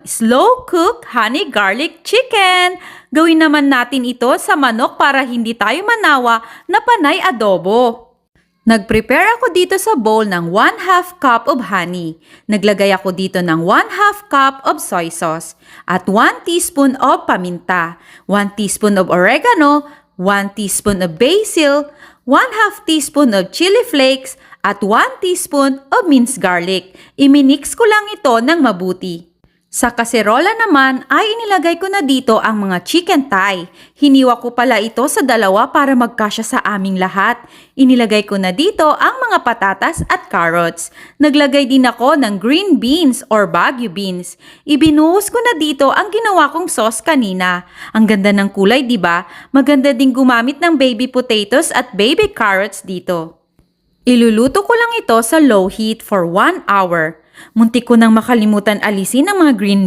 Slow cook honey garlic chicken. Gawin naman natin ito sa manok para hindi tayo manawa na panay adobo. Nag-prepare ako dito sa bowl ng 1/2 cup of honey. Naglagay ako dito ng 1/2 cup of soy sauce at 1 teaspoon of paminta, 1 teaspoon of oregano, 1 teaspoon of basil, 1/2 teaspoon of chili flakes at 1 teaspoon of minced garlic. Iminix ko lang ito ng mabuti. Sa kaserola naman ay inilagay ko na dito ang mga chicken thigh. Hiniwa ko pala ito sa dalawa para magkasya sa aming lahat. Inilagay ko na dito ang mga patatas at carrots. Naglagay din ako ng green beans or Baguio beans. Ibinuhos ko na dito ang ginawa kong sauce kanina. Ang ganda ng kulay, di ba? Maganda din gumamit ng baby potatoes at baby carrots dito. Iluluto ko lang ito sa low heat for 1 hour. Muntik ko nang makalimutan alisin ang mga green